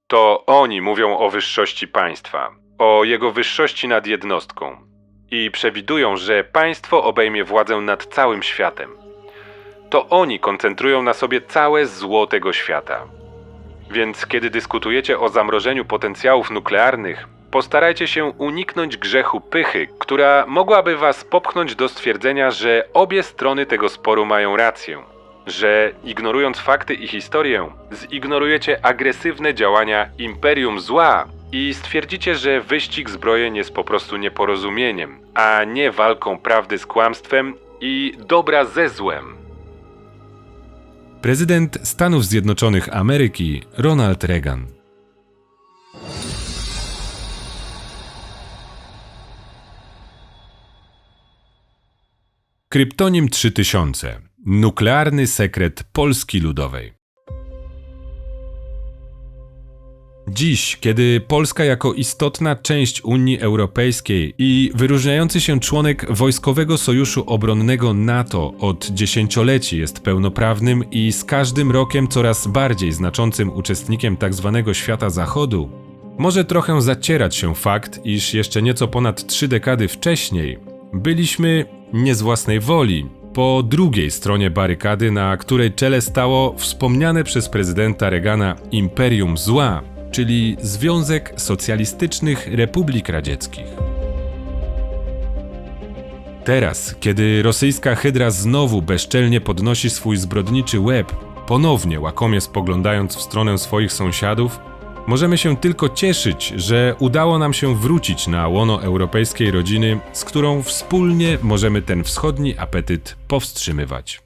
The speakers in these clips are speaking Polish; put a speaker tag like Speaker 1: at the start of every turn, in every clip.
Speaker 1: To oni mówią o wyższości państwa, o jego wyższości nad jednostką i przewidują, że państwo obejmie władzę nad całym światem. To oni koncentrują na sobie całe zło tego świata. Więc kiedy dyskutujecie o zamrożeniu potencjałów nuklearnych, postarajcie się uniknąć grzechu pychy, która mogłaby was popchnąć do stwierdzenia, że obie strony tego sporu mają rację, że ignorując fakty i historię, zignorujecie agresywne działania imperium zła i stwierdzicie, że wyścig zbrojeń jest po prostu nieporozumieniem, a nie walką prawdy z kłamstwem i dobra ze złem.
Speaker 2: Prezydent Stanów Zjednoczonych Ameryki Ronald Reagan. Kryptonim 3000. Nuklearny sekret Polski Ludowej. Dziś, kiedy Polska jako istotna część Unii Europejskiej i wyróżniający się członek Wojskowego Sojuszu Obronnego NATO od dziesięcioleci jest pełnoprawnym i z każdym rokiem coraz bardziej znaczącym uczestnikiem tzw. świata zachodu, może trochę zacierać się fakt, iż jeszcze nieco ponad 3 dekady wcześniej byliśmy, nie z własnej woli, po drugiej stronie barykady, na której czele stało wspomniane przez prezydenta Reagana Imperium Zła, czyli Związek Socjalistycznych Republik Radzieckich. Teraz, kiedy rosyjska hydra znowu bezczelnie podnosi swój zbrodniczy łeb, ponownie łakomie spoglądając w stronę swoich sąsiadów, możemy się tylko cieszyć, że udało nam się wrócić na łono europejskiej rodziny, z którą wspólnie możemy ten wschodni apetyt powstrzymywać.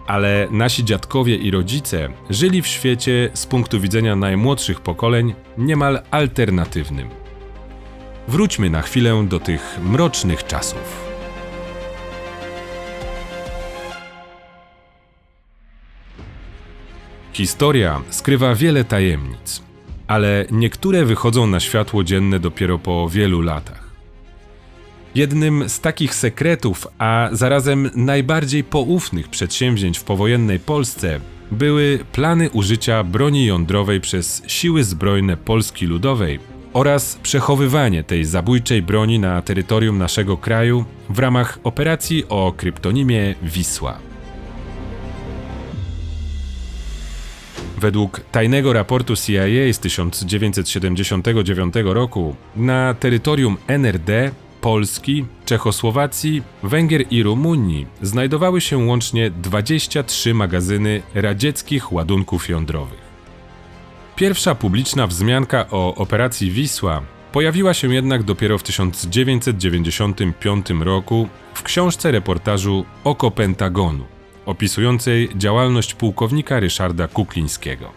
Speaker 2: Ale nasi dziadkowie i rodzice żyli w świecie z punktu widzenia najmłodszych pokoleń niemal alternatywnym. Wróćmy na chwilę do tych mrocznych czasów. Historia skrywa wiele tajemnic, ale niektóre wychodzą na światło dzienne dopiero po wielu latach. Jednym z takich sekretów, a zarazem najbardziej poufnych przedsięwzięć w powojennej Polsce były plany użycia broni jądrowej przez siły zbrojne Polski Ludowej oraz przechowywanie tej zabójczej broni na terytorium naszego kraju w ramach operacji o kryptonimie Wisła. Według tajnego raportu CIA z 1979 roku na terytorium NRD, Polski, Czechosłowacji, Węgier i Rumunii znajdowały się łącznie 23 magazyny radzieckich ładunków jądrowych. Pierwsza publiczna wzmianka o operacji Wisła pojawiła się jednak dopiero w 1995 roku w książce reportażu Oko Pentagonu, opisującej działalność pułkownika Ryszarda Kuklińskiego.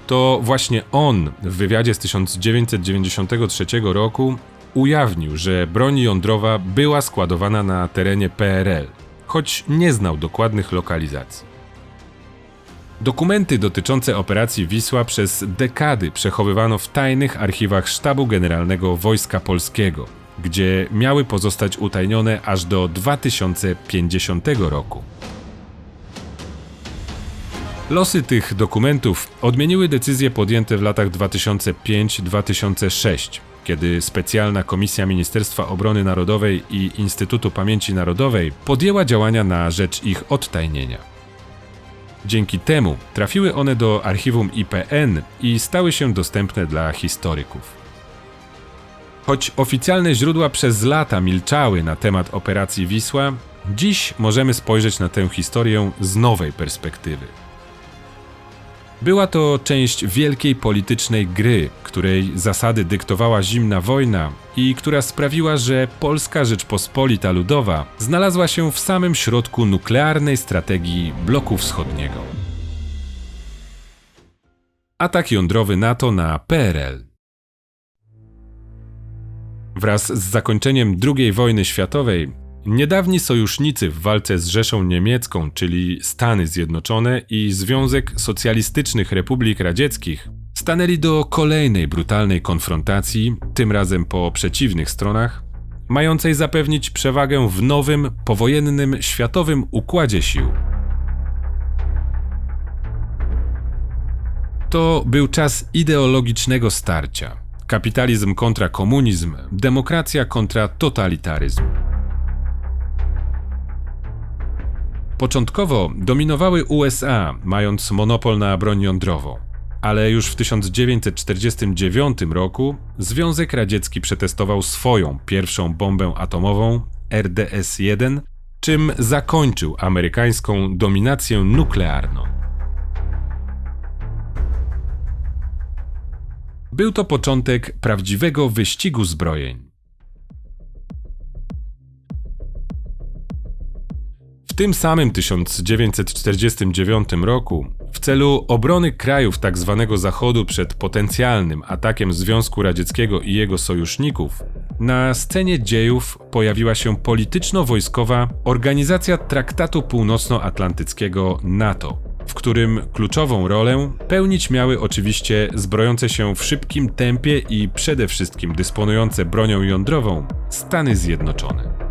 Speaker 2: To właśnie on w wywiadzie z 1993 roku ujawnił, że broń jądrowa była składowana na terenie PRL, choć nie znał dokładnych lokalizacji. Dokumenty dotyczące operacji Wisła przez dekady przechowywano w tajnych archiwach Sztabu Generalnego Wojska Polskiego, gdzie miały pozostać utajnione aż do 2050 roku. Losy tych dokumentów odmieniły decyzje podjęte w latach 2005-2006, kiedy specjalna komisja Ministerstwa Obrony Narodowej i Instytutu Pamięci Narodowej podjęła działania na rzecz ich odtajnienia. Dzięki temu trafiły one do archiwum IPN i stały się dostępne dla historyków. Choć oficjalne źródła przez lata milczały na temat operacji Wisła, dziś możemy spojrzeć na tę historię z nowej perspektywy. Była to część wielkiej politycznej gry, której zasady dyktowała zimna wojna i która sprawiła, że Polska Rzeczpospolita Ludowa znalazła się w samym środku nuklearnej strategii bloku wschodniego. Atak jądrowy NATO na PRL. Wraz z zakończeniem II wojny światowej niedawni sojusznicy w walce z Rzeszą Niemiecką, czyli Stany Zjednoczone i Związek Socjalistycznych Republik Radzieckich, stanęli do kolejnej brutalnej konfrontacji, tym razem po przeciwnych stronach, mającej zapewnić przewagę w nowym, powojennym, światowym układzie sił. To był czas ideologicznego starcia. Kapitalizm kontra komunizm, demokracja kontra totalitaryzm. Początkowo dominowały USA, mając monopol na broń jądrową. Ale już w 1949 roku Związek Radziecki przetestował swoją pierwszą bombę atomową, RDS-1, czym zakończył amerykańską dominację nuklearną. Był to początek prawdziwego wyścigu zbrojeń. W tym samym 1949 roku, w celu obrony krajów tzw. Zachodu przed potencjalnym atakiem Związku Radzieckiego i jego sojuszników, na scenie dziejów pojawiła się polityczno-wojskowa Organizacja Traktatu Północnoatlantyckiego NATO, w którym kluczową rolę pełnić miały oczywiście zbrojące się w szybkim tempie i przede wszystkim dysponujące bronią jądrową Stany Zjednoczone.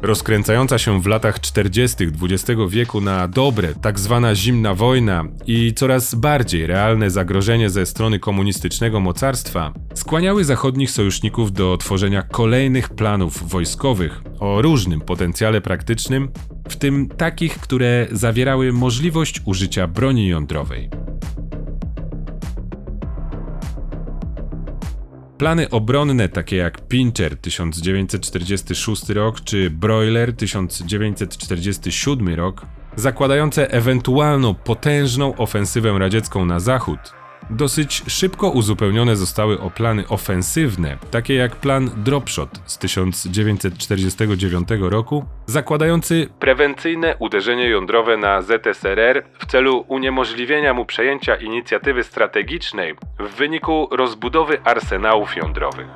Speaker 2: Rozkręcająca się w latach 40. XX wieku na dobre tzw. zimna wojna i coraz bardziej realne zagrożenie ze strony komunistycznego mocarstwa skłaniały zachodnich sojuszników do tworzenia kolejnych planów wojskowych o różnym potencjale praktycznym, w tym takich, które zawierały możliwość użycia broni jądrowej. Plany obronne takie jak Pincher 1946 rok czy Broiler 1947 rok, zakładające ewentualną potężną ofensywę radziecką na zachód, dosyć szybko uzupełnione zostały o plany ofensywne, takie jak plan Dropshot z 1949 roku, zakładający prewencyjne uderzenie jądrowe na ZSRR w celu uniemożliwienia mu przejęcia inicjatywy strategicznej w wyniku rozbudowy arsenałów jądrowych.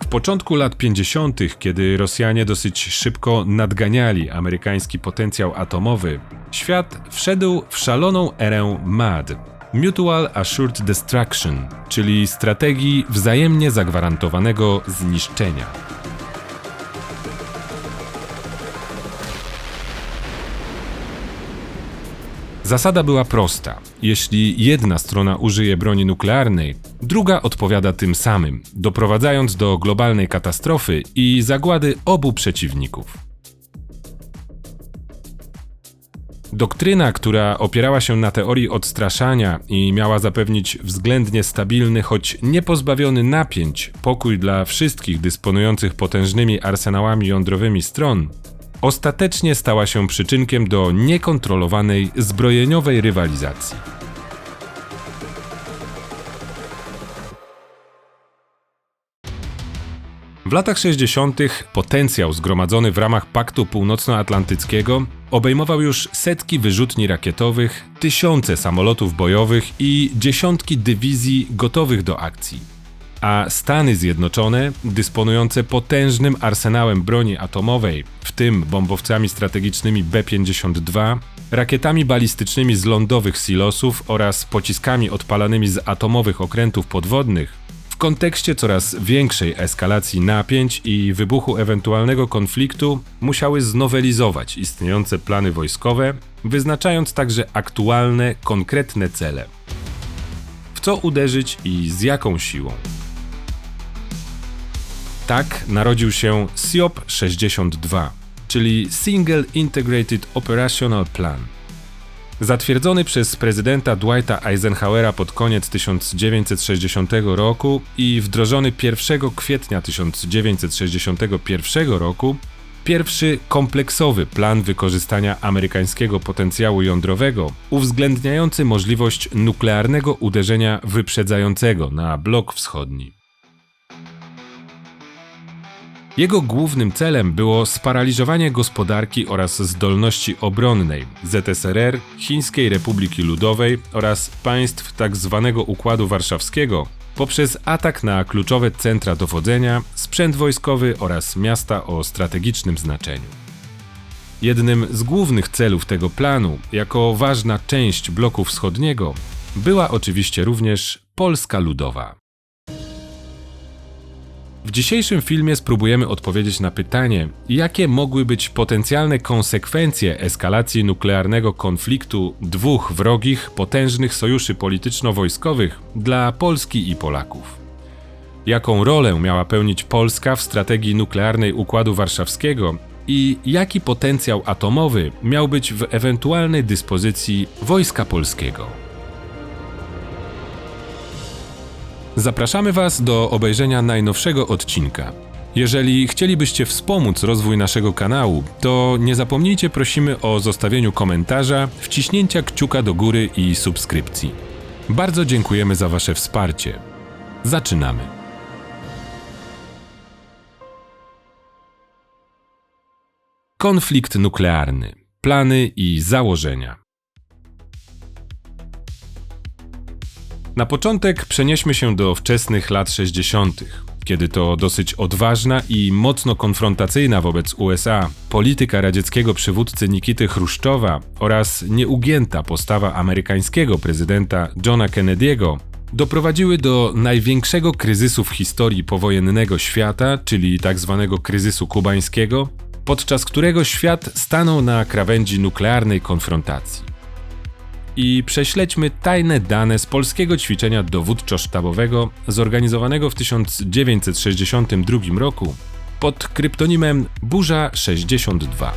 Speaker 2: W początku lat 50., kiedy Rosjanie dosyć szybko nadganiali amerykański potencjał atomowy, świat wszedł w szaloną erę MAD – Mutual Assured Destruction, czyli strategii wzajemnie zagwarantowanego zniszczenia. Zasada była prosta. Jeśli jedna strona użyje broni nuklearnej, druga odpowiada tym samym, doprowadzając do globalnej katastrofy i zagłady obu przeciwników. Doktryna, która opierała się na teorii odstraszania i miała zapewnić względnie stabilny, choć niepozbawiony napięć, pokój dla wszystkich dysponujących potężnymi arsenałami jądrowymi stron, ostatecznie stała się przyczynkiem do niekontrolowanej zbrojeniowej rywalizacji. W latach 60. potencjał zgromadzony w ramach Paktu Północnoatlantyckiego obejmował już setki wyrzutni rakietowych, tysiące samolotów bojowych i dziesiątki dywizji gotowych do akcji. A Stany Zjednoczone, dysponujące potężnym arsenałem broni atomowej, w tym bombowcami strategicznymi B-52, rakietami balistycznymi z lądowych silosów oraz pociskami odpalanymi z atomowych okrętów podwodnych, w kontekście coraz większej eskalacji napięć i wybuchu ewentualnego konfliktu musiały znowelizować istniejące plany wojskowe, wyznaczając także aktualne, konkretne cele. W co uderzyć i z jaką siłą? Tak narodził się SIOP-62, czyli Single Integrated Operational Plan. Zatwierdzony przez prezydenta Dwighta Eisenhowera pod koniec 1960 roku i wdrożony 1 kwietnia 1961 roku, pierwszy kompleksowy plan wykorzystania amerykańskiego potencjału jądrowego, uwzględniający możliwość nuklearnego uderzenia wyprzedzającego na blok wschodni. Jego głównym celem było sparaliżowanie gospodarki oraz zdolności obronnej ZSRR, Chińskiej Republiki Ludowej oraz państw tzw. Układu Warszawskiego poprzez atak na kluczowe centra dowodzenia, sprzęt wojskowy oraz miasta o strategicznym znaczeniu. Jednym z głównych celów tego planu, jako ważna część bloku wschodniego, była oczywiście również Polska Ludowa. W dzisiejszym filmie spróbujemy odpowiedzieć na pytanie, jakie mogły być potencjalne konsekwencje eskalacji nuklearnego konfliktu dwóch wrogich, potężnych sojuszy polityczno-wojskowych dla Polski i Polaków. Jaką rolę miała pełnić Polska w strategii nuklearnej Układu Warszawskiego i jaki potencjał atomowy miał być w ewentualnej dyspozycji Wojska Polskiego. Zapraszamy Was do obejrzenia najnowszego odcinka. Jeżeli chcielibyście wspomóc rozwój naszego kanału, to nie zapomnijcie, prosimy o zostawieniu komentarza, wciśnięcia kciuka do góry i subskrypcji. Bardzo dziękujemy za Wasze wsparcie. Zaczynamy. Konflikt nuklearny. Plany i założenia. Na początek przenieśmy się do wczesnych lat 60., kiedy to dosyć odważna i mocno konfrontacyjna wobec USA polityka radzieckiego przywódcy Nikity Chruszczowa oraz nieugięta postawa amerykańskiego prezydenta Johna Kennedy'ego doprowadziły do największego kryzysu w historii powojennego świata, czyli tzw. kryzysu kubańskiego, podczas którego świat stanął na krawędzi nuklearnej konfrontacji. I prześledźmy tajne dane z polskiego ćwiczenia dowódczo-sztabowego zorganizowanego w 1962 roku pod kryptonimem Burza 62.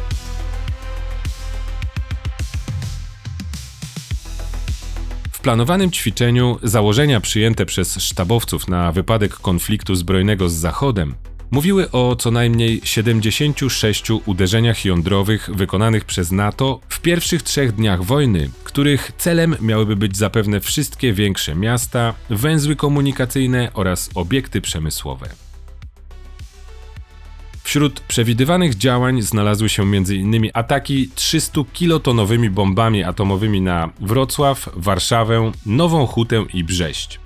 Speaker 2: W planowanym ćwiczeniu założenia przyjęte przez sztabowców na wypadek konfliktu zbrojnego z Zachodem mówiły o co najmniej 76 uderzeniach jądrowych wykonanych przez NATO w pierwszych 3 dniach wojny, których celem miałyby być zapewne wszystkie większe miasta, węzły komunikacyjne oraz obiekty przemysłowe. Wśród przewidywanych działań znalazły się m.in. ataki 300-kilotonowymi bombami atomowymi na Wrocław, Warszawę, Nową Hutę i Brześć.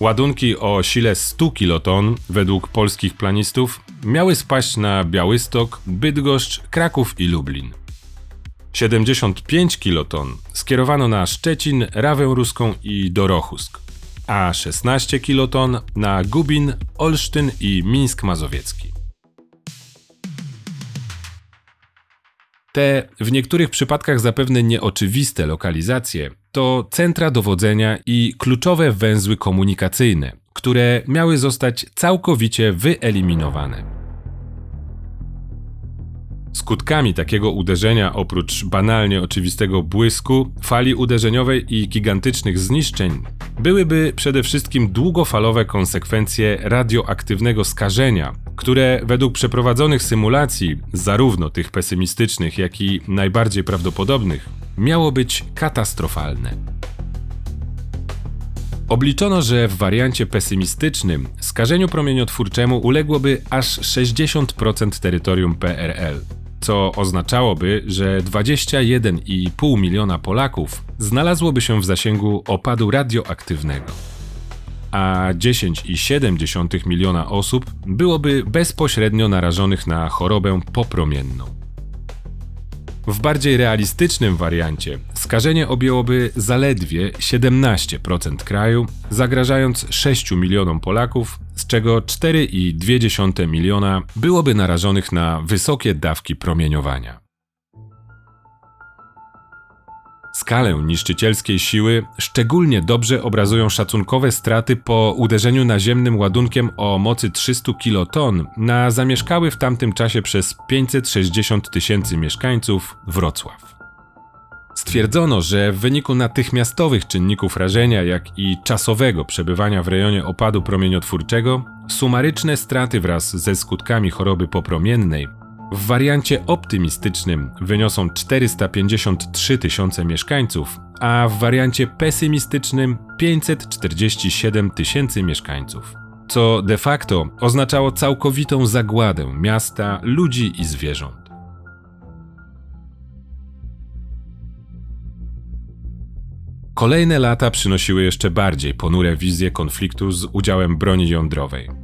Speaker 2: Ładunki o sile 100 kiloton, według polskich planistów, miały spaść na Białystok, Bydgoszcz, Kraków i Lublin. 75 kiloton skierowano na Szczecin, Rawę Ruską i Dorohusk, a 16 kiloton na Gubin, Olsztyn i Mińsk Mazowiecki. Te w niektórych przypadkach zapewne nieoczywiste lokalizacje to centra dowodzenia i kluczowe węzły komunikacyjne, które miały zostać całkowicie wyeliminowane. Skutkami takiego uderzenia, oprócz banalnie oczywistego błysku, fali uderzeniowej i gigantycznych zniszczeń, byłyby przede wszystkim długofalowe konsekwencje radioaktywnego skażenia, które według przeprowadzonych symulacji, zarówno tych pesymistycznych, jak i najbardziej prawdopodobnych, miało być katastrofalne. Obliczono, że w wariancie pesymistycznym skażeniu promieniotwórczemu uległoby aż 60% terytorium PRL, co oznaczałoby, że 21,5 miliona Polaków znalazłoby się w zasięgu opadu radioaktywnego, a 10,7 miliona osób byłoby bezpośrednio narażonych na chorobę popromienną. W bardziej realistycznym wariancie skażenie objęłoby zaledwie 17% kraju, zagrażając 6 milionom Polaków, z czego 4,2 miliona byłoby narażonych na wysokie dawki promieniowania. Skalę niszczycielskiej siły szczególnie dobrze obrazują szacunkowe straty po uderzeniu naziemnym ładunkiem o mocy 300 kiloton na zamieszkały w tamtym czasie przez 560 000 mieszkańców Wrocław. Stwierdzono, że w wyniku natychmiastowych czynników rażenia, jak i czasowego przebywania w rejonie opadu promieniotwórczego, sumaryczne straty wraz ze skutkami choroby popromiennej w wariancie optymistycznym wyniosą 453 000 mieszkańców, a w wariancie pesymistycznym 547 000 mieszkańców, co de facto oznaczało całkowitą zagładę miasta, ludzi i zwierząt. Kolejne lata przynosiły jeszcze bardziej ponure wizje konfliktu z udziałem broni jądrowej.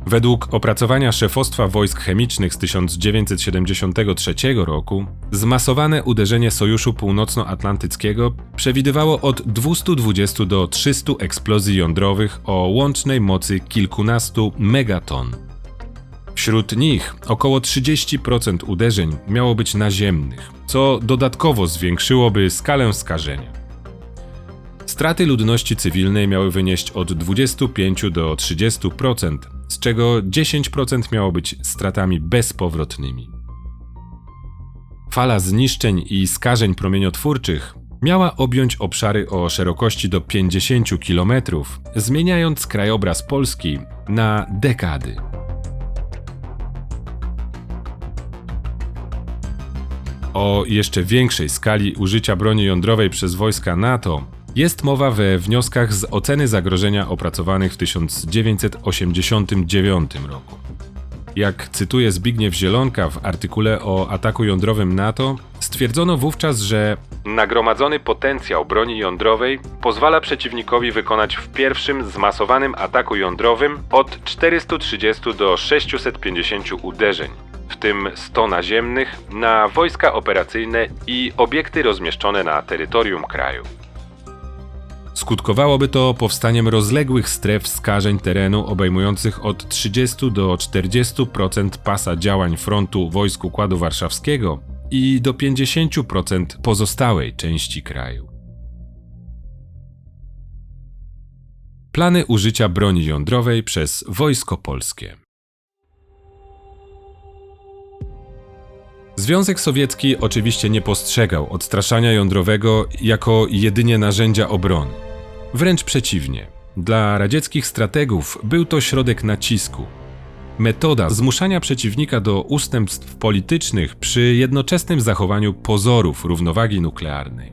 Speaker 2: Według opracowania Szefostwa Wojsk Chemicznych z 1973 roku, zmasowane uderzenie Sojuszu Północnoatlantyckiego przewidywało od 220 do 300 eksplozji jądrowych o łącznej mocy kilkunastu megaton. Wśród nich około 30% uderzeń miało być naziemnych, co dodatkowo zwiększyłoby skalę skażenia. Straty ludności cywilnej miały wynieść od 25 do 30%, z czego 10% miało być stratami bezpowrotnymi. Fala zniszczeń i skażeń promieniotwórczych miała objąć obszary o szerokości do 50 km, zmieniając krajobraz Polski na dekady. O jeszcze większej skali użycia broni jądrowej przez wojska NATO jest mowa we wnioskach z oceny zagrożenia opracowanych w 1989 roku. Jak cytuje Zbigniew Zielonka w artykule o ataku jądrowym NATO, stwierdzono wówczas, że nagromadzony potencjał broni jądrowej pozwala przeciwnikowi wykonać w pierwszym zmasowanym ataku jądrowym od 430 do 650 uderzeń, w tym 100 naziemnych, na wojska operacyjne i obiekty rozmieszczone na terytorium kraju. Skutkowałoby to powstaniem rozległych stref skażeń terenu obejmujących od 30 do 40% pasa działań frontu wojsk Układu Warszawskiego i do 50% pozostałej części kraju. Plany użycia broni jądrowej przez Wojsko Polskie. Związek Sowiecki oczywiście nie postrzegał odstraszania jądrowego jako jedynie narzędzia obrony. Wręcz przeciwnie. Dla radzieckich strategów był to środek nacisku. Metoda zmuszania przeciwnika do ustępstw politycznych przy jednoczesnym zachowaniu pozorów równowagi nuklearnej.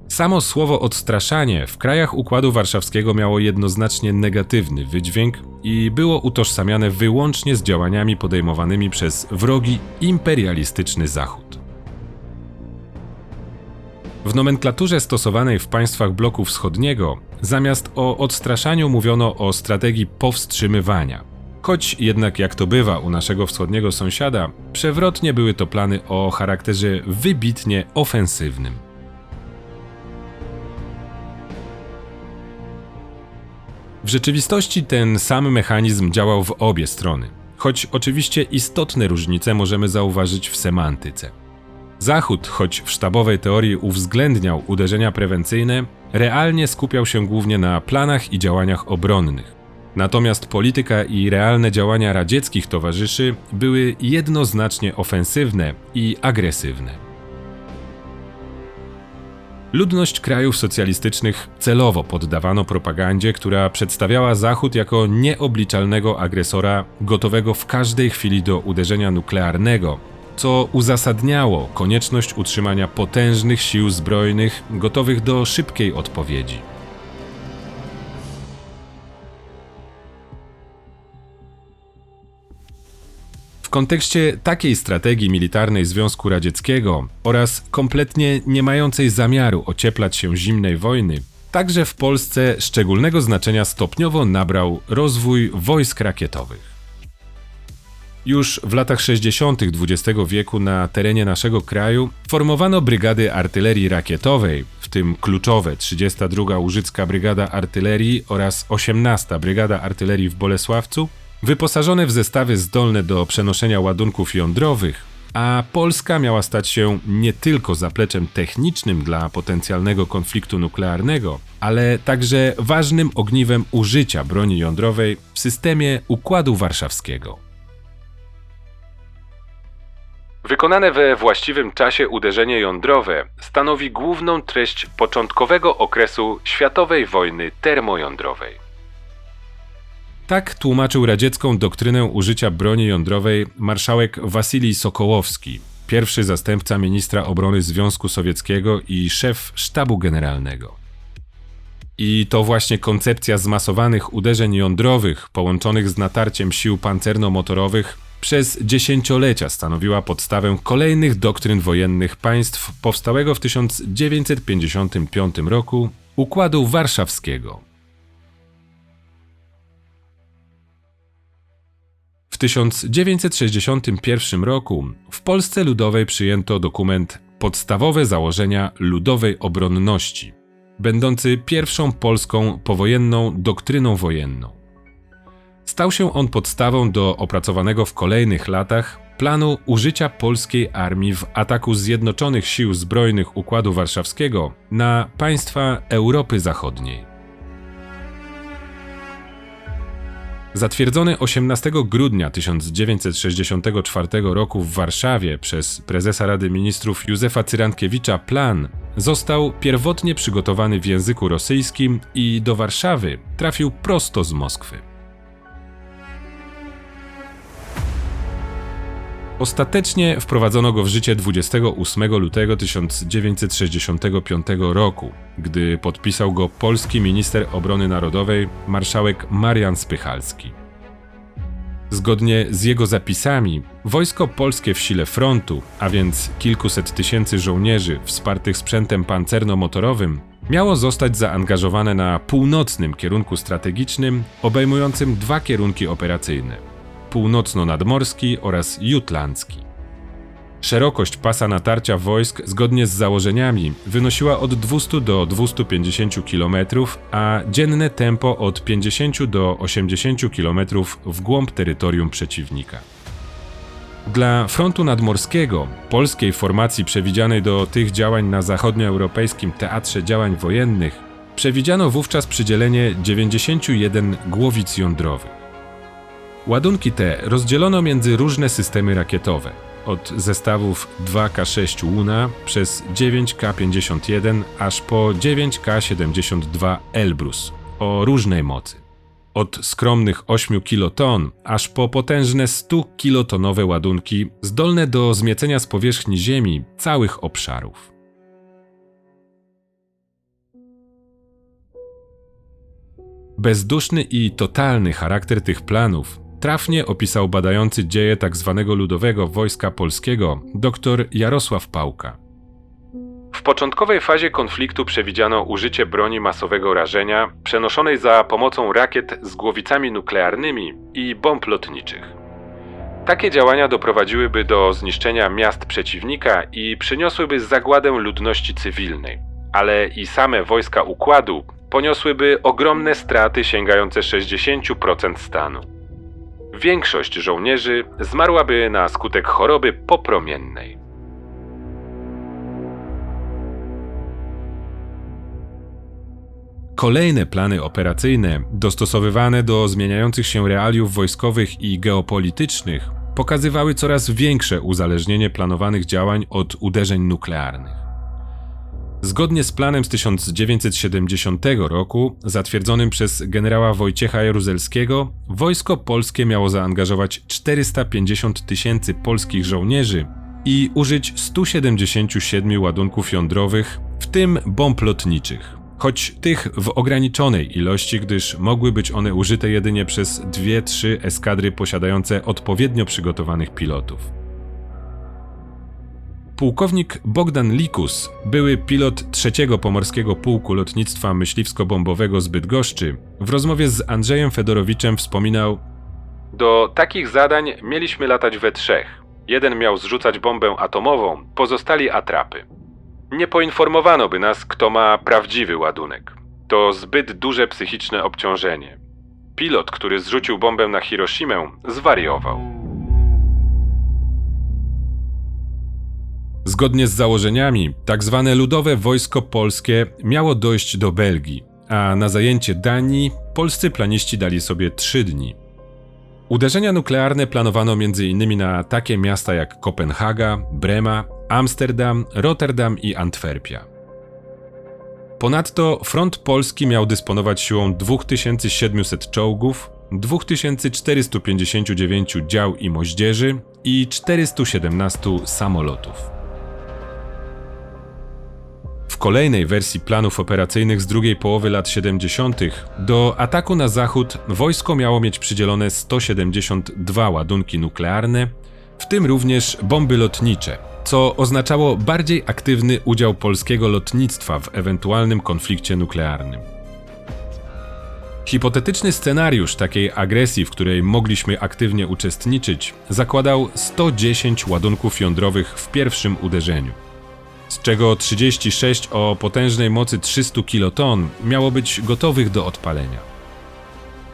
Speaker 2: Samo słowo odstraszanie w krajach Układu Warszawskiego miało jednoznacznie negatywny wydźwięk i było utożsamiane wyłącznie z działaniami podejmowanymi przez wrogi imperialistyczny Zachód. W nomenklaturze stosowanej w państwach bloku wschodniego zamiast o odstraszaniu mówiono o strategii powstrzymywania. Choć jednak jak to bywa u naszego wschodniego sąsiada, przewrotnie były to plany o charakterze wybitnie ofensywnym. W rzeczywistości ten sam mechanizm działał w obie strony, choć oczywiście istotne różnice możemy zauważyć w semantyce. Zachód, choć w sztabowej teorii uwzględniał uderzenia prewencyjne, realnie skupiał się głównie na planach i działaniach obronnych. Natomiast polityka i realne działania radzieckich towarzyszy były jednoznacznie ofensywne i agresywne. Ludność krajów socjalistycznych celowo poddawano propagandzie, która przedstawiała Zachód jako nieobliczalnego agresora gotowego w każdej chwili do uderzenia nuklearnego, co uzasadniało konieczność utrzymania potężnych sił zbrojnych gotowych do szybkiej odpowiedzi. W kontekście takiej strategii militarnej Związku Radzieckiego oraz kompletnie nie mającej zamiaru ocieplać się zimnej wojny, także w Polsce szczególnego znaczenia stopniowo nabrał rozwój wojsk rakietowych. Już w latach 60. XX wieku na terenie naszego kraju formowano brygady artylerii rakietowej, w tym kluczowe 32. Łużycka Brygada Artylerii oraz 18. Brygada Artylerii w Bolesławcu, wyposażone w zestawy zdolne do przenoszenia ładunków jądrowych, a Polska miała stać się nie tylko zapleczem technicznym dla potencjalnego konfliktu nuklearnego, ale także ważnym ogniwem użycia broni jądrowej w systemie Układu Warszawskiego. Wykonane we właściwym czasie uderzenie jądrowe stanowi główną treść początkowego okresu światowej wojny termojądrowej. Tak tłumaczył radziecką doktrynę użycia broni jądrowej marszałek Wasilij Sokołowski, pierwszy zastępca ministra obrony Związku Sowieckiego i szef sztabu generalnego. I to właśnie koncepcja zmasowanych uderzeń jądrowych połączonych z natarciem sił pancerno-motorowych przez dziesięciolecia stanowiła podstawę kolejnych doktryn wojennych państw powstałego w 1955 roku Układu Warszawskiego. W 1961 roku w Polsce Ludowej przyjęto dokument Podstawowe założenia ludowej obronności, będący pierwszą polską powojenną doktryną wojenną. Stał się on podstawą do opracowanego w kolejnych latach planu użycia polskiej armii w ataku Zjednoczonych Sił Zbrojnych Układu Warszawskiego na państwa Europy Zachodniej. Zatwierdzony 18 grudnia 1964 roku w Warszawie przez prezesa Rady Ministrów Józefa Cyrankiewicza plan został pierwotnie przygotowany w języku rosyjskim i do Warszawy trafił prosto z Moskwy. Ostatecznie wprowadzono go w życie 28 lutego 1965 roku, gdy podpisał go polski minister obrony narodowej marszałek Marian Spychalski. Zgodnie z jego zapisami, wojsko polskie w sile frontu, a więc kilkuset tysięcy żołnierzy wspartych sprzętem pancerno-motorowym, miało zostać zaangażowane na północnym kierunku strategicznym, obejmującym dwa kierunki operacyjne: północno-nadmorski oraz jutlandzki. Szerokość pasa natarcia wojsk zgodnie z założeniami wynosiła od 200 do 250 km, a dzienne tempo od 50 do 80 km w głąb terytorium przeciwnika. Dla frontu nadmorskiego, polskiej formacji przewidzianej do tych działań na zachodnioeuropejskim teatrze działań wojennych, przewidziano wówczas przydzielenie 91 głowic jądrowych. Ładunki te rozdzielono między różne systemy rakietowe, od zestawów 2K6 Łuna przez 9K51 aż po 9K72 Elbrus o różnej mocy. Od skromnych 8 kiloton aż po potężne 100-kilotonowe ładunki zdolne do zmiecenia z powierzchni Ziemi całych obszarów. Bezduszny i totalny charakter tych planów trafnie opisał badający dzieje tzw. Ludowego Wojska Polskiego dr Jarosław Pałka. W początkowej fazie konfliktu przewidziano użycie broni masowego rażenia przenoszonej za pomocą rakiet z głowicami nuklearnymi i bomb lotniczych. Takie działania doprowadziłyby do zniszczenia miast przeciwnika i przyniosłyby zagładę ludności cywilnej, ale i same wojska układu poniosłyby ogromne straty sięgające 60% stanu. Większość żołnierzy zmarłaby na skutek choroby popromiennej. Kolejne plany operacyjne, dostosowywane do zmieniających się realiów wojskowych i geopolitycznych, pokazywały coraz większe uzależnienie planowanych działań od uderzeń nuklearnych. Zgodnie z planem z 1970 roku, zatwierdzonym przez generała Wojciecha Jaruzelskiego, wojsko polskie miało zaangażować 450 tysięcy polskich żołnierzy i użyć 177 ładunków jądrowych, w tym bomb lotniczych, choć tych w ograniczonej ilości, gdyż mogły być one użyte jedynie przez 2-3 eskadry posiadające odpowiednio przygotowanych pilotów. Pułkownik Bogdan Likus, były pilot 3. Pomorskiego Pułku Lotnictwa Myśliwsko-Bombowego z Bydgoszczy, w rozmowie z Andrzejem Fedorowiczem wspominał: do takich zadań mieliśmy latać we trzech. Jeden miał zrzucać bombę atomową, pozostali atrapy. Nie poinformowano by nas, kto ma prawdziwy ładunek. To zbyt duże psychiczne obciążenie. Pilot, który zrzucił bombę na Hiroshimę, zwariował. Zgodnie z założeniami, tzw. Ludowe Wojsko Polskie miało dojść do Belgii, a na zajęcie Danii polscy planiści dali sobie 3 dni. Uderzenia nuklearne planowano m.in. na takie miasta jak Kopenhaga, Brema, Amsterdam, Rotterdam i Antwerpia. Ponadto front polski miał dysponować siłą 2700 czołgów, 2459 dział i moździerzy i 417 samolotów. W kolejnej wersji planów operacyjnych z drugiej połowy lat 70. do ataku na zachód wojsko miało mieć przydzielone 172 ładunki nuklearne, w tym również bomby lotnicze, co oznaczało bardziej aktywny udział polskiego lotnictwa w ewentualnym konflikcie nuklearnym. Hipotetyczny scenariusz takiej agresji, w której mogliśmy aktywnie uczestniczyć, zakładał 110 ładunków jądrowych w pierwszym uderzeniu, z czego 36 o potężnej mocy 300 kiloton miało być gotowych do odpalenia.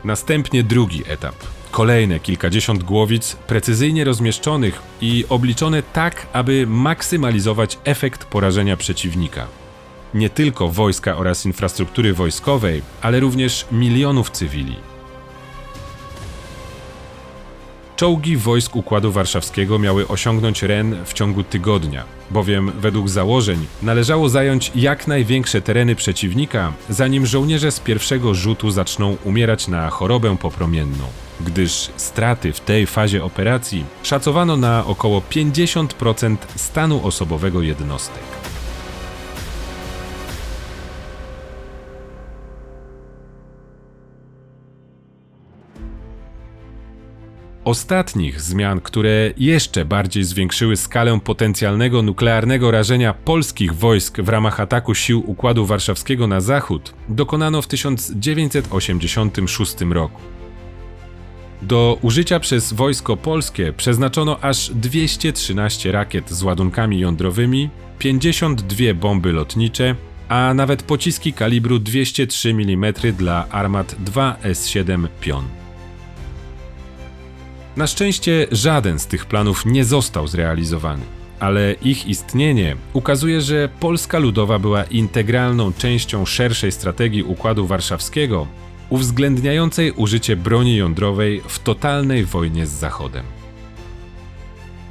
Speaker 2: Następnie drugi etap. Kolejne kilkadziesiąt głowic precyzyjnie rozmieszczonych i obliczone tak, aby maksymalizować efekt porażenia przeciwnika. Nie tylko wojska oraz infrastruktury wojskowej, ale również milionów cywili. Czołgi wojsk Układu Warszawskiego miały osiągnąć Ren w ciągu tygodnia, bowiem według założeń należało zająć jak największe tereny przeciwnika, zanim żołnierze z pierwszego rzutu zaczną umierać na chorobę popromienną, gdyż straty w tej fazie operacji szacowano na około 50% stanu osobowego jednostek. Ostatnich zmian, które jeszcze bardziej zwiększyły skalę potencjalnego nuklearnego rażenia polskich wojsk w ramach ataku sił Układu Warszawskiego na zachód, dokonano w 1986 roku. Do użycia przez wojsko polskie przeznaczono aż 213 rakiet z ładunkami jądrowymi, 52 bomby lotnicze, a nawet pociski kalibru 203 mm dla armat 2S-7 Pion. Na szczęście żaden z tych planów nie został zrealizowany, ale ich istnienie ukazuje, że Polska Ludowa była integralną częścią szerszej strategii Układu Warszawskiego, uwzględniającej użycie broni jądrowej w totalnej wojnie z Zachodem.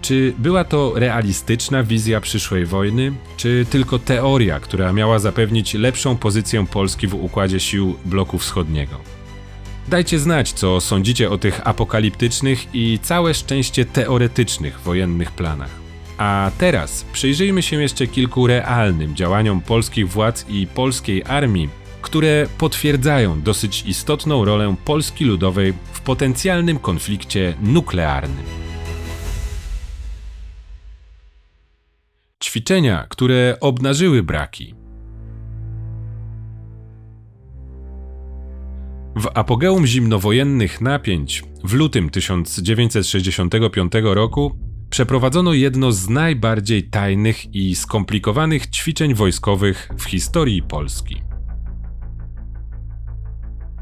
Speaker 2: Czy była to realistyczna wizja przyszłej wojny, czy tylko teoria, która miała zapewnić lepszą pozycję Polski w układzie sił bloku wschodniego? Dajcie znać, co sądzicie o tych apokaliptycznych i całe szczęście teoretycznych wojennych planach. A teraz przyjrzyjmy się jeszcze kilku realnym działaniom polskich władz i polskiej armii, które potwierdzają dosyć istotną rolę Polski Ludowej w potencjalnym konflikcie nuklearnym. Ćwiczenia, które obnażyły braki. W apogeum zimnowojennych napięć w lutym 1965 roku przeprowadzono jedno z najbardziej tajnych i skomplikowanych ćwiczeń wojskowych w historii Polski.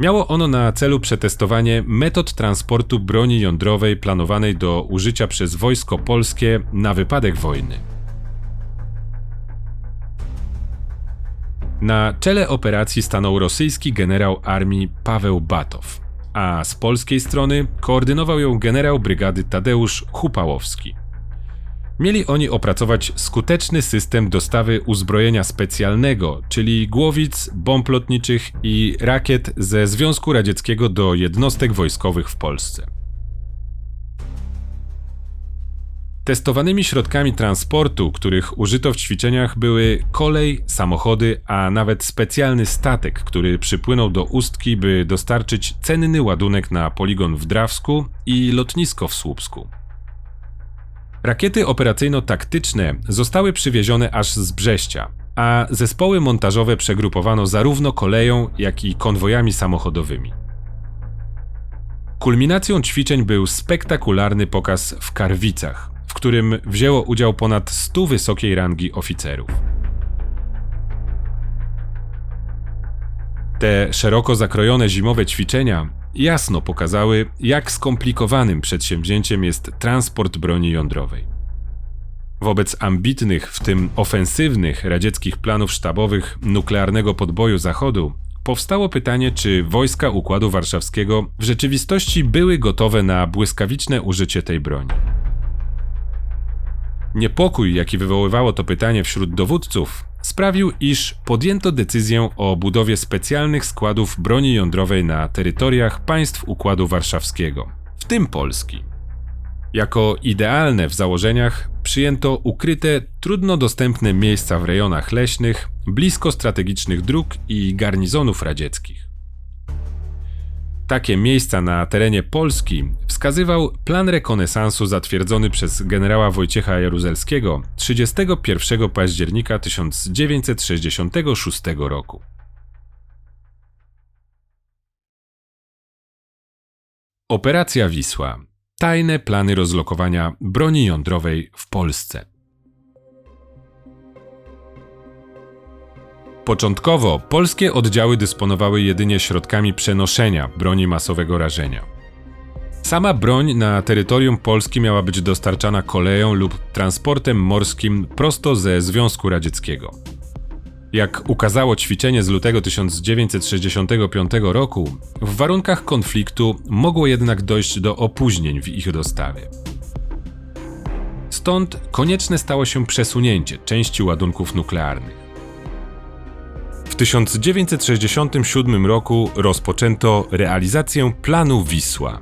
Speaker 2: Miało ono na celu przetestowanie metod transportu broni jądrowej planowanej do użycia przez wojsko polskie na wypadek wojny. Na czele operacji stanął rosyjski generał armii Paweł Batow, a z polskiej strony koordynował ją generał brygady Tadeusz Hupałowski. Mieli oni opracować skuteczny system dostawy uzbrojenia specjalnego, czyli głowic, bomb lotniczych i rakiet ze Związku Radzieckiego do jednostek wojskowych w Polsce. Testowanymi środkami transportu, których użyto w ćwiczeniach, były kolej, samochody, a nawet specjalny statek, który przypłynął do Ustki, by dostarczyć cenny ładunek na poligon w Drawsku i lotnisko w Słupsku. Rakiety operacyjno-taktyczne zostały przywiezione aż z Brześcia, a zespoły montażowe przegrupowano zarówno koleją, jak i konwojami samochodowymi. Kulminacją ćwiczeń był spektakularny pokaz w Karwicach, w którym wzięło udział ponad 100 wysokiej rangi oficerów. Te szeroko zakrojone zimowe ćwiczenia jasno pokazały, jak skomplikowanym przedsięwzięciem jest transport broni jądrowej. Wobec ambitnych, w tym ofensywnych radzieckich planów sztabowych nuklearnego podboju Zachodu, powstało pytanie, czy wojska Układu Warszawskiego w rzeczywistości były gotowe na błyskawiczne użycie tej broni. Niepokój, jaki wywoływało to pytanie wśród dowódców, sprawił, iż podjęto decyzję o budowie specjalnych składów broni jądrowej na terytoriach państw Układu Warszawskiego, w tym Polski. Jako idealne w założeniach przyjęto ukryte, trudno dostępne miejsca w rejonach leśnych, blisko strategicznych dróg i garnizonów radzieckich. Takie miejsca na terenie Polski wskazywał plan rekonesansu zatwierdzony przez generała Wojciecha Jaruzelskiego 31 października 1966 roku. Operacja Wisła. Tajne plany rozlokowania broni jądrowej w Polsce. Początkowo polskie oddziały dysponowały jedynie środkami przenoszenia broni masowego rażenia. Sama broń na terytorium Polski miała być dostarczana koleją lub transportem morskim prosto ze Związku Radzieckiego. Jak ukazało ćwiczenie z lutego 1965 roku, w warunkach konfliktu mogło jednak dojść do opóźnień w ich dostawie. Stąd konieczne stało się przesunięcie części ładunków nuklearnych. W 1967 roku rozpoczęto realizację planu Wisła.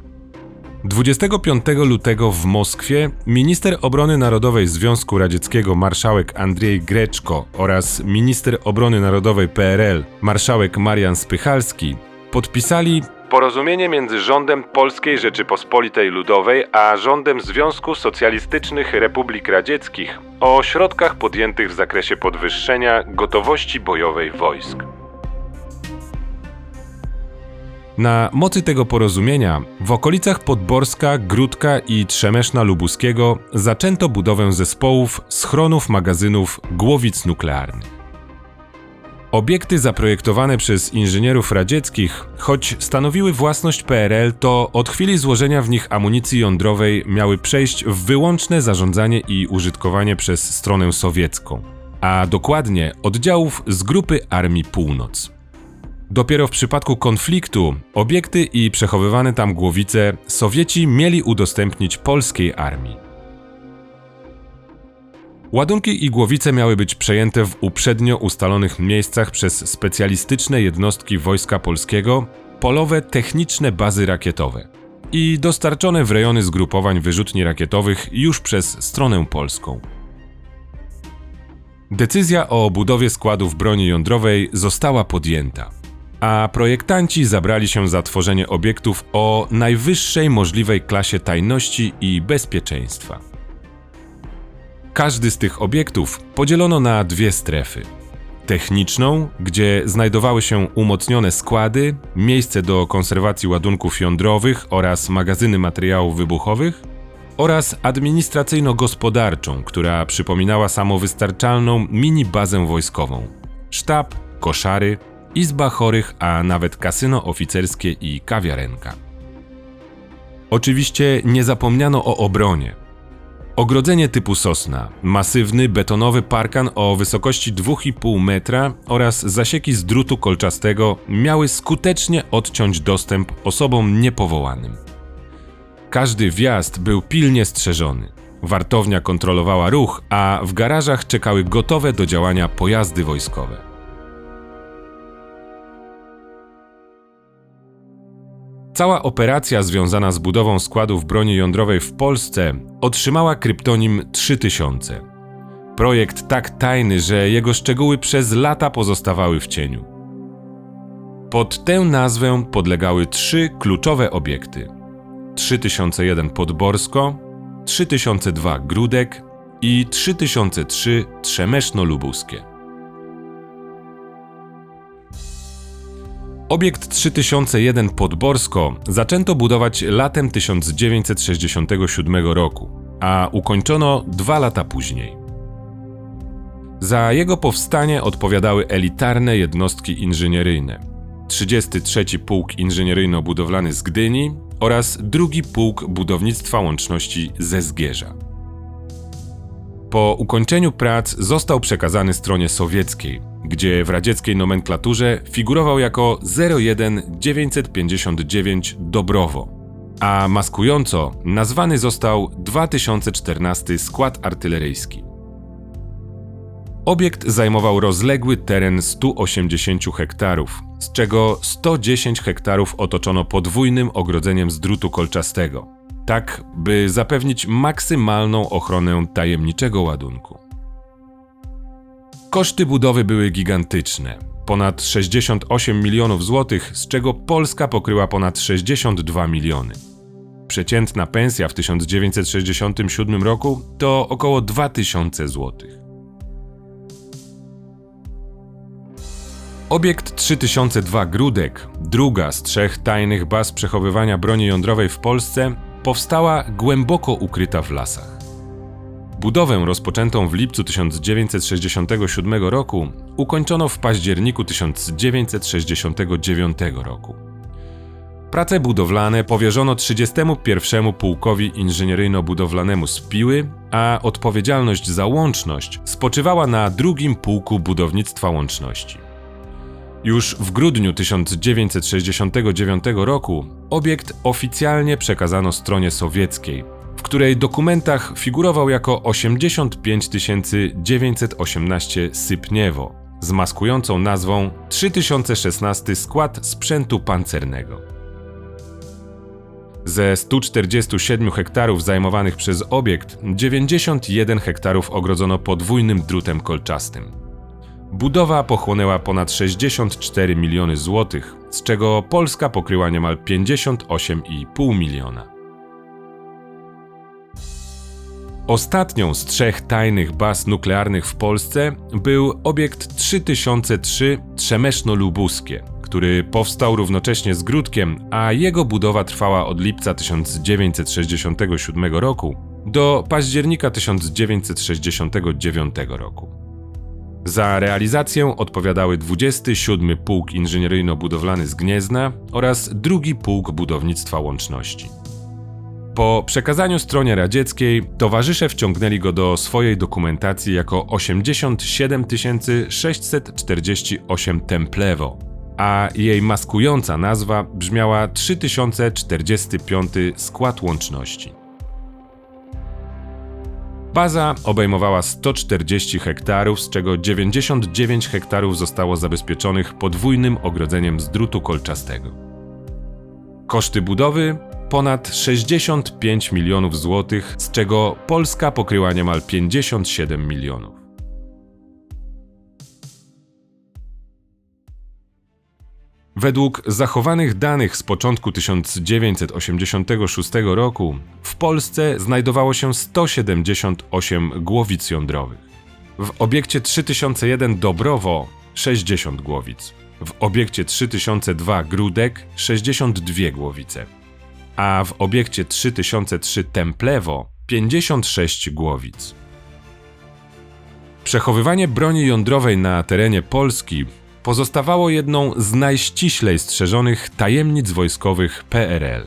Speaker 2: 25 lutego w Moskwie minister obrony narodowej Związku Radzieckiego marszałek Andrzej Greczko oraz minister obrony narodowej PRL marszałek Marian Spychalski podpisali porozumienie między rządem Polskiej Rzeczypospolitej Ludowej a rządem Związku Socjalistycznych Republik Radzieckich o środkach podjętych w zakresie podwyższenia gotowości bojowej wojsk. Na mocy tego porozumienia w okolicach Podborska, Gródka i Trzemeszna Lubuskiego zaczęto budowę zespołów, schronów, magazynów, głowic nuklearnych. Obiekty zaprojektowane przez inżynierów radzieckich, choć stanowiły własność PRL, to od chwili złożenia w nich amunicji jądrowej miały przejść w wyłączne zarządzanie i użytkowanie przez stronę sowiecką, a dokładnie oddziałów z Grupy Armii Północ. Dopiero w przypadku konfliktu obiekty i przechowywane tam głowice Sowieci mieli udostępnić polskiej armii. Ładunki i głowice miały być przejęte w uprzednio ustalonych miejscach przez specjalistyczne jednostki Wojska Polskiego, polowe techniczne bazy rakietowe i dostarczone w rejony zgrupowań wyrzutni rakietowych już przez stronę polską. Decyzja o budowie składów broni jądrowej została podjęta, a projektanci zabrali się za tworzenie obiektów o najwyższej możliwej klasie tajności i bezpieczeństwa. Każdy z tych obiektów podzielono na dwie strefy. Techniczną, gdzie znajdowały się umocnione składy, miejsce do konserwacji ładunków jądrowych oraz magazyny materiałów wybuchowych, oraz administracyjno-gospodarczą, która przypominała samowystarczalną mini-bazę wojskową, sztab, koszary, izba chorych, a nawet kasyno oficerskie i kawiarenka. Oczywiście nie zapomniano o obronie. Ogrodzenie typu sosna, masywny betonowy parkan o wysokości 2,5 metra oraz zasieki z drutu kolczastego miały skutecznie odciąć dostęp osobom niepowołanym. Każdy wjazd był pilnie strzeżony. Wartownia kontrolowała ruch, a w garażach czekały gotowe do działania pojazdy wojskowe. Cała operacja związana z budową składów broni jądrowej w Polsce otrzymała kryptonim 3000. Projekt tak tajny, że jego szczegóły przez lata pozostawały w cieniu. Pod tę nazwę podlegały 3 kluczowe obiekty: 3001 Podborsko, 3002 Gródek i 3003 Trzemeszno-Lubuskie. Obiekt 3001 Podborsko zaczęto budować latem 1967 roku, a ukończono 2 lata później. Za jego powstanie odpowiadały elitarne jednostki inżynieryjne: 33 Pułk Inżynieryjno-Budowlany z Gdyni oraz 2 Pułk Budownictwa Łączności ze Zgierza. Po ukończeniu prac został przekazany stronie sowieckiej, gdzie w radzieckiej nomenklaturze figurował jako 01959 Dobrowo, a maskująco nazwany został 2014 Skład Artyleryjski. Obiekt zajmował rozległy teren 180 hektarów, z czego 110 hektarów otoczono podwójnym ogrodzeniem z drutu kolczastego, tak by zapewnić maksymalną ochronę tajemniczego ładunku. Koszty budowy były gigantyczne, ponad 68 milionów złotych, z czego Polska pokryła ponad 62 miliony. Przeciętna pensja w 1967 roku to około 2000 złotych. Obiekt 3002 Gródek, druga z 3 tajnych baz przechowywania broni jądrowej w Polsce, powstała głęboko ukryta w lasach. Budowę rozpoczętą w lipcu 1967 roku ukończono w październiku 1969 roku. Prace budowlane powierzono 31. Pułkowi Inżynieryjno-Budowlanemu z Piły, a odpowiedzialność za łączność spoczywała na 2. Pułku Budownictwa Łączności. Już w grudniu 1969 roku obiekt oficjalnie przekazano stronie sowieckiej, w której dokumentach figurował jako 85 918 Sypniewo, z maskującą nazwą 3016 Skład Sprzętu Pancernego. Ze 147 hektarów zajmowanych przez obiekt, 91 hektarów ogrodzono podwójnym drutem kolczastym. Budowa pochłonęła ponad 64 miliony złotych, z czego Polska pokryła niemal 58,5 miliona. Ostatnią z 3 tajnych baz nuklearnych w Polsce był obiekt 3003 Trzemeszno-Lubuskie, który powstał równocześnie z Gródkiem, a jego budowa trwała od lipca 1967 roku do października 1969 roku. Za realizację odpowiadały 27 Pułk Inżynieryjno-Budowlany z Gniezna oraz 2 Pułk Budownictwa Łączności. Po przekazaniu stronie radzieckiej towarzysze wciągnęli go do swojej dokumentacji jako 87 648 Templewo, a jej maskująca nazwa brzmiała 3045 Skład Łączności. Baza obejmowała 140 hektarów, z czego 99 hektarów zostało zabezpieczonych podwójnym ogrodzeniem z drutu kolczastego. Koszty budowy ponad 65 milionów złotych, z czego Polska pokryła niemal 57 milionów. Według zachowanych danych z początku 1986 roku w Polsce znajdowało się 178 głowic jądrowych. W obiekcie 3001 Dobrowo 60 głowic, w obiekcie 3002 Gródek 62 głowice, a w obiekcie 3003 Templewo 56 głowic. Przechowywanie broni jądrowej na terenie Polski pozostawało jedną z najściślej strzeżonych tajemnic wojskowych PRL.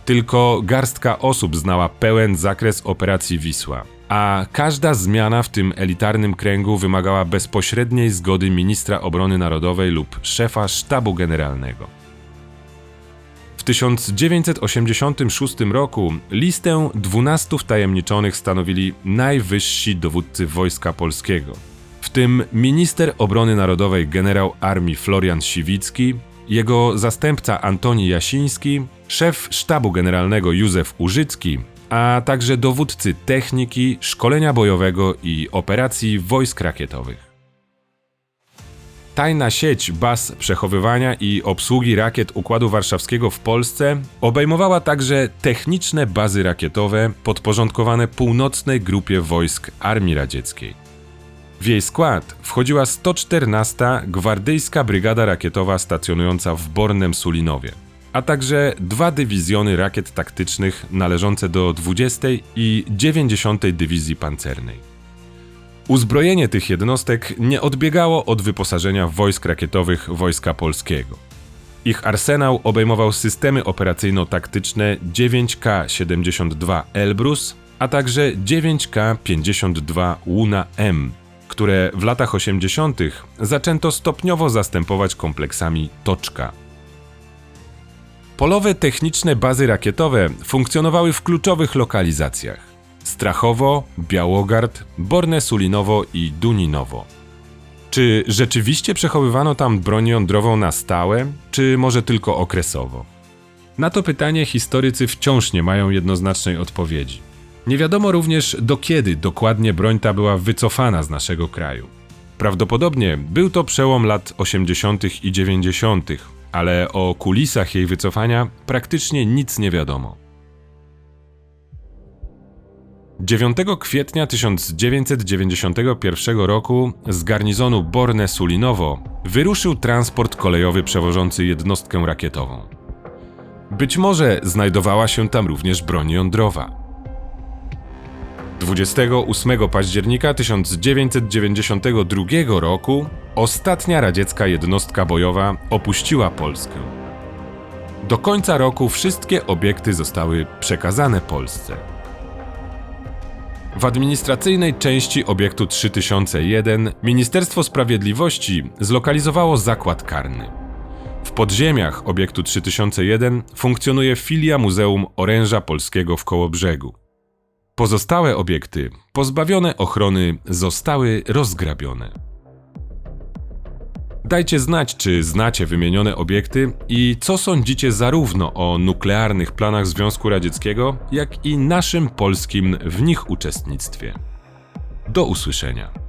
Speaker 2: Tylko garstka osób znała pełen zakres operacji Wisła, a każda zmiana w tym elitarnym kręgu wymagała bezpośredniej zgody ministra obrony narodowej lub szefa sztabu generalnego. W 1986 roku listę 12 wtajemniczonych stanowili najwyżsi dowódcy Wojska Polskiego, w tym minister obrony narodowej generał armii Florian Siwicki, jego zastępca Antoni Jasiński, szef sztabu generalnego Józef Użycki, a także dowódcy techniki, szkolenia bojowego i operacji wojsk rakietowych. Tajna sieć baz przechowywania i obsługi rakiet Układu Warszawskiego w Polsce obejmowała także techniczne bazy rakietowe podporządkowane północnej grupie wojsk Armii Radzieckiej. W jej skład wchodziła 114. Gwardyjska Brygada Rakietowa stacjonująca w Bornem Sulinowie, a także 2 dywizjony rakiet taktycznych należące do 20. i 90. Dywizji Pancernej. Uzbrojenie tych jednostek nie odbiegało od wyposażenia wojsk rakietowych Wojska Polskiego. Ich arsenał obejmował systemy operacyjno-taktyczne 9K-72 Elbrus, a także 9K-52 Łuna-M, które w latach 80. zaczęto stopniowo zastępować kompleksami Toczka. Polowe techniczne bazy rakietowe funkcjonowały w kluczowych lokalizacjach: Strachowo, Białogard, Borne Sulinowo i Duninowo. Czy rzeczywiście przechowywano tam broń jądrową na stałe, czy może tylko okresowo? Na to pytanie historycy wciąż nie mają jednoznacznej odpowiedzi. Nie wiadomo również, do kiedy dokładnie broń ta była wycofana z naszego kraju. Prawdopodobnie był to przełom lat 80. i 90., ale o kulisach jej wycofania praktycznie nic nie wiadomo. 9 kwietnia 1991 roku z garnizonu Borne Sulinowo wyruszył transport kolejowy przewożący jednostkę rakietową. Być może znajdowała się tam również broń jądrowa. 28 października 1992 roku ostatnia radziecka jednostka bojowa opuściła Polskę. Do końca roku wszystkie obiekty zostały przekazane Polsce. W administracyjnej części obiektu 3001 Ministerstwo Sprawiedliwości zlokalizowało zakład karny. W podziemiach obiektu 3001 funkcjonuje filia Muzeum Oręża Polskiego w Kołobrzegu. Pozostałe obiekty, pozbawione ochrony, zostały rozgrabione. Dajcie znać, czy znacie wymienione obiekty i co sądzicie zarówno o nuklearnych planach Związku Radzieckiego, jak i naszym polskim w nich uczestnictwie. Do usłyszenia.